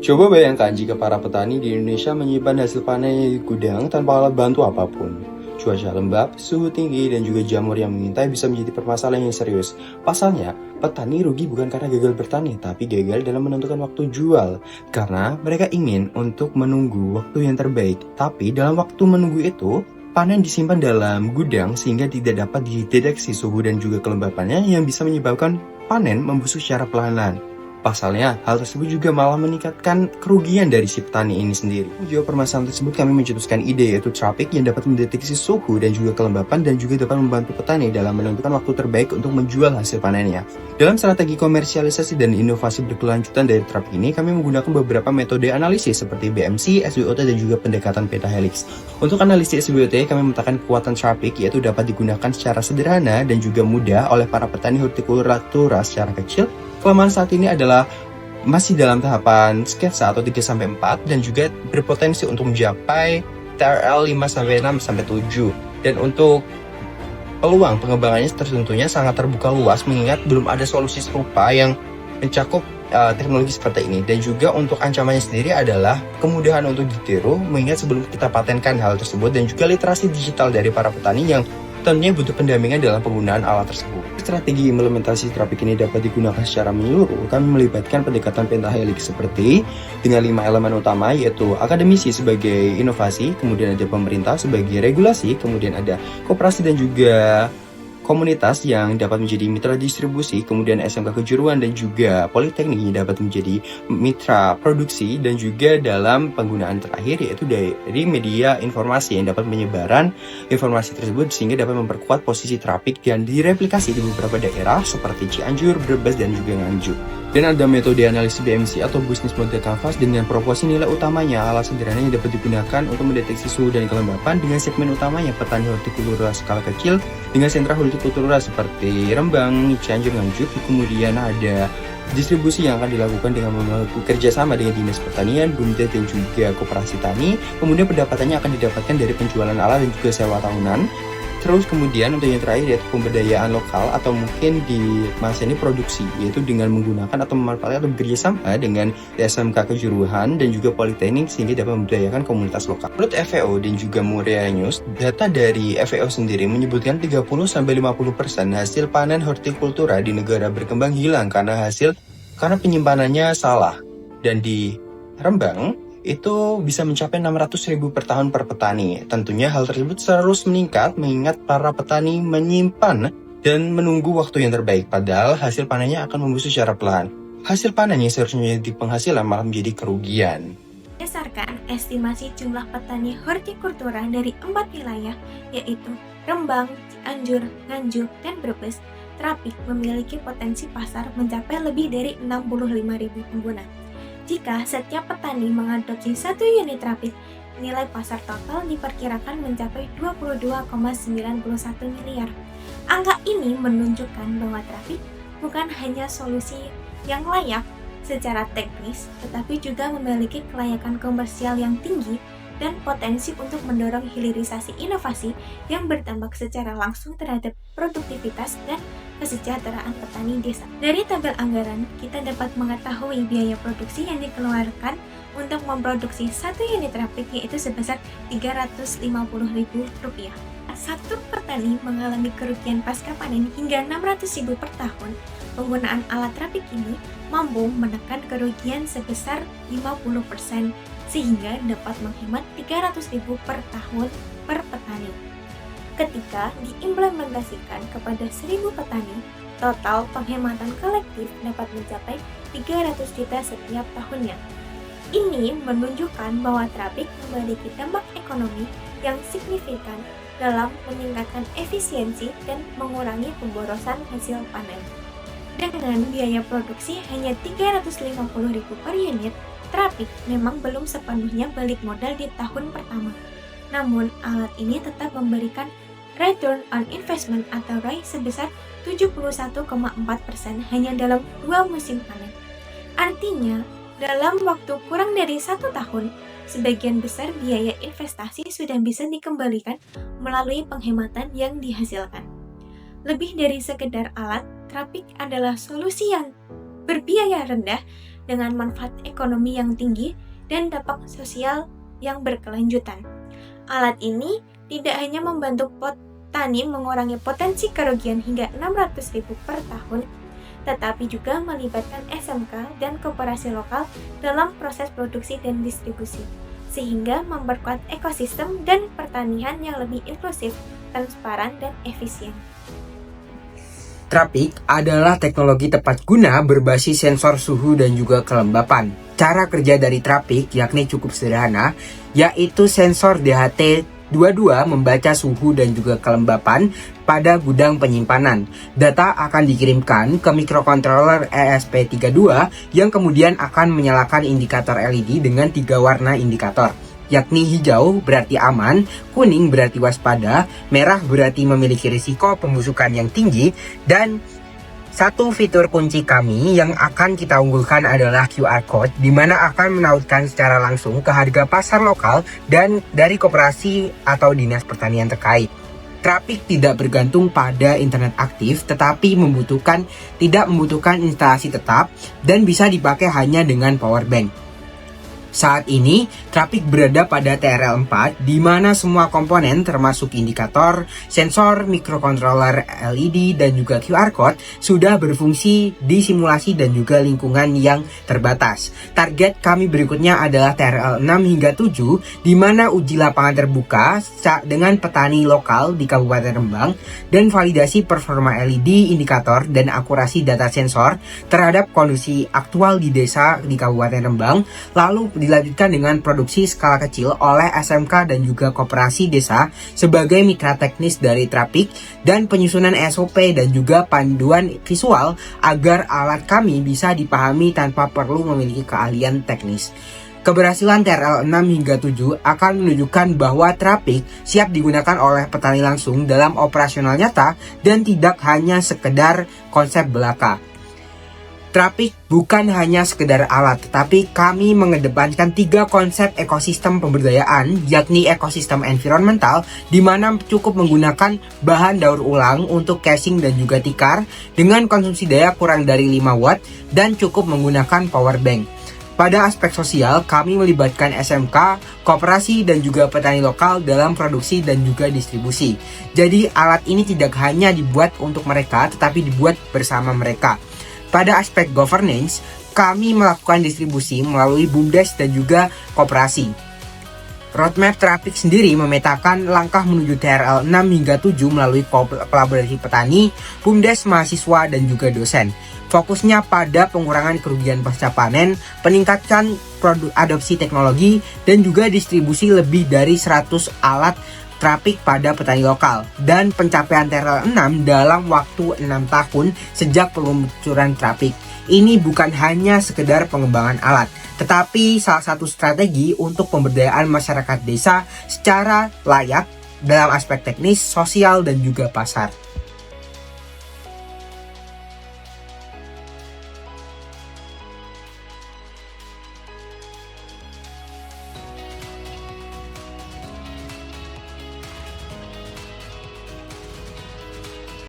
Coba bayangkan jika para petani di Indonesia menyimpan hasil panennya di gudang tanpa alat bantu apapun. Cuaca lembab, suhu tinggi, dan juga jamur yang mengintai bisa menjadi permasalahan yang serius. Pasalnya, petani rugi bukan karena gagal bertani, tapi gagal dalam menentukan waktu jual. Karena mereka ingin untuk menunggu waktu yang terbaik. Tapi dalam waktu menunggu itu, panen disimpan dalam gudang sehingga tidak dapat dideteksi suhu dan juga kelembapannya yang bisa menyebabkan panen membusuk secara perlahan. Pasalnya, hal tersebut juga malah meningkatkan kerugian dari si petani ini sendiri. Menjawab permasalahan tersebut, kami mencetuskan ide yaitu Trapik yang dapat mendeteksi suhu dan juga kelembapan dan juga dapat membantu petani dalam menentukan waktu terbaik untuk menjual hasil panennya. Dalam strategi komersialisasi dan inovasi berkelanjutan dari Trapik ini, kami menggunakan beberapa metode analisis seperti BMC, SWOT, dan juga pendekatan pentahelix. Untuk analisis SWOT, kami memetakan kekuatan Trapik yaitu dapat digunakan secara sederhana dan juga mudah oleh para petani hortikultura secara kecil. Kelemahan saat ini adalah masih dalam tahapan sketsa atau 3-4 dan juga berpotensi untuk mencapai TRL 5-6-7. Dan untuk peluang pengembangannya tentunya sangat terbuka luas mengingat belum ada solusi serupa yang mencakup teknologi seperti ini. Dan juga untuk ancamannya sendiri adalah kemudahan untuk ditiru mengingat sebelum kita patenkan hal tersebut dan juga literasi digital dari para petani yang tentunya butuh pendampingan dalam penggunaan alat tersebut. Strategi implementasi Trapik ini dapat digunakan secara menyeluruh. Kami melibatkan pendekatan pentahelix seperti dengan 5 elemen utama yaitu akademisi sebagai inovasi, kemudian ada pemerintah sebagai regulasi, kemudian ada koperasi dan juga komunitas yang dapat menjadi mitra distribusi, kemudian SMK kejuruan dan juga politeknik yang dapat menjadi mitra produksi, dan juga dalam penggunaan terakhir yaitu dari media informasi yang dapat menyebaran informasi tersebut sehingga dapat memperkuat posisi Trapik dan direplikasi di beberapa daerah seperti Cianjur, Brebes, dan juga Nganjuk. Dan ada metode analisis BMC atau Business Model Canvas dengan proporsi nilai utamanya. Alat sederhana yang dapat digunakan untuk mendeteksi suhu dan kelembapan dengan segmen utamanya petani hortikultura skala kecil dengan sentra hortikultura seperti Rembang, Cianjur, Nganjuk. Kemudian ada distribusi yang akan dilakukan dengan bekerja sama dengan Dinas Pertanian, BUMDes, dan juga Koperasi Tani. Kemudian pendapatannya akan didapatkan dari penjualan alat dan juga sewa tahunan. Terus kemudian untuk yang terakhir yaitu pemberdayaan lokal atau mungkin di masa ini produksi, yaitu dengan menggunakan atau memanfaatkan atau bekerja sama dengan SMK kejuruan dan juga politeknik sehingga dapat memberdayakan komunitas lokal. Menurut FAO dan juga Murea News, data dari FAO sendiri menyebutkan 30-50% hasil panen hortikultura di negara berkembang hilang karena penyimpanannya salah. Dan di Rembang itu bisa mencapai 600.000 per tahun per petani. Tentunya hal tersebut terus meningkat mengingat para petani menyimpan dan menunggu waktu yang terbaik, padahal hasil panennya akan membusuk secara pelan. Hasil panen yang seharusnya menjadi penghasilan malah menjadi kerugian. Berdasarkan estimasi jumlah petani hortikultura dari 4 wilayah, yaitu Rembang, Cianjur, Nganjuk, dan Brebes, Trapik memiliki potensi pasar mencapai lebih dari 65.000 pengguna. Jika setiap petani mengadopsi 1 unit Trapik, nilai pasar total diperkirakan mencapai 22,91 miliar. Angka ini menunjukkan bahwa Trapik bukan hanya solusi yang layak secara teknis, tetapi juga memiliki kelayakan komersial yang tinggi dan potensi untuk mendorong hilirisasi inovasi yang berdampak secara langsung terhadap produktivitas dan kesejahteraan petani desa. Dari tabel anggaran, kita dapat mengetahui biaya produksi yang dikeluarkan untuk memproduksi 1 unit Trapik yaitu sebesar Rp350.000. Satu petani mengalami kerugian pasca panen hingga Rp600.000 per tahun. Penggunaan alat Trapik ini mampu menekan kerugian sebesar 50% sehingga dapat menghemat Rp300.000 per tahun per petani. Ketika diimplementasikan kepada 1.000 petani, total penghematan kolektif dapat mencapai 300 juta setiap tahunnya. Ini menunjukkan bahwa Trapik memiliki dampak ekonomi yang signifikan dalam meningkatkan efisiensi dan mengurangi pemborosan hasil panen. Dengan biaya produksi hanya Rp350.000 per unit, Trapik memang belum sepenuhnya balik modal di tahun pertama. Namun, alat ini tetap memberikan return on investment atau ROI sebesar 71,4% hanya dalam 2 musim panen. Artinya, dalam waktu kurang dari 1 tahun, sebagian besar biaya investasi sudah bisa dikembalikan melalui penghematan yang dihasilkan. Lebih dari sekedar alat, Trapik adalah solusi yang berbiaya rendah dengan manfaat ekonomi yang tinggi dan dampak sosial yang berkelanjutan. Alat ini tidak hanya membantu petani mengurangi potensi kerugian hingga 600.000 per tahun, tetapi juga melibatkan SMK dan koperasi lokal dalam proses produksi dan distribusi, sehingga memperkuat ekosistem dan pertanian yang lebih inklusif, transparan, dan efisien. Trapik adalah teknologi tepat guna berbasis sensor suhu dan juga kelembapan. Cara kerja dari Trapik yakni cukup sederhana, yaitu sensor DHT22 membaca suhu dan juga kelembapan pada gudang penyimpanan. Data akan dikirimkan ke microcontroller ESP32 yang kemudian akan menyalakan indikator LED dengan 3 warna indikator, yakni hijau berarti aman, kuning berarti waspada, merah berarti memiliki risiko pembusukan yang tinggi, dan satu fitur kunci kami yang akan kita unggulkan adalah QR Code, di mana akan menautkan secara langsung ke harga pasar lokal dan dari koperasi atau dinas pertanian terkait. Trapik tidak bergantung pada internet aktif, tetapi tidak membutuhkan instalasi tetap dan bisa dipakai hanya dengan power bank. Saat ini, Trapik berada pada TRL 4, di mana semua komponen termasuk indikator, sensor, microcontroller LED, dan juga QR Code sudah berfungsi di simulasi dan juga lingkungan yang terbatas. Target kami berikutnya adalah TRL 6 hingga 7, di mana uji lapangan terbuka dengan petani lokal di Kabupaten Rembang dan validasi performa LED, indikator, dan akurasi data sensor terhadap kondisi aktual di desa di Kabupaten Rembang, lalu dilanjutkan dengan produksi skala kecil oleh SMK dan juga koperasi desa sebagai mitra teknis dari Trapik dan penyusunan SOP dan juga panduan visual agar alat kami bisa dipahami tanpa perlu memiliki keahlian teknis. Keberhasilan TRL 6 hingga 7 akan menunjukkan bahwa Trapik siap digunakan oleh petani langsung dalam operasional nyata dan tidak hanya sekedar konsep belaka. Trapik bukan hanya sekedar alat, tetapi kami mengedepankan 3 konsep ekosistem pemberdayaan, yakni ekosistem environmental, di mana cukup menggunakan bahan daur ulang untuk casing dan juga tikar, dengan konsumsi daya kurang dari 5 watt, dan cukup menggunakan power bank. Pada aspek sosial, kami melibatkan SMK, koperasi, dan juga petani lokal dalam produksi dan juga distribusi. Jadi alat ini tidak hanya dibuat untuk mereka, tetapi dibuat bersama mereka. Pada aspek governance, kami melakukan distribusi melalui BUMDes dan juga koperasi. Roadmap Trapik sendiri memetakan langkah menuju TRL 6 hingga 7 melalui kolaborasi petani, BUMDes, mahasiswa, dan juga dosen. Fokusnya pada pengurangan kerugian pasca panen, peningkatan adopsi teknologi, dan juga distribusi lebih dari 100 alat Trapik pada petani lokal, dan pencapaian TRL 6 dalam waktu 6 tahun sejak peluncuran Trapik. Ini bukan hanya sekedar pengembangan alat, tetapi salah satu strategi untuk pemberdayaan masyarakat desa secara layak dalam aspek teknis, sosial, dan juga pasar.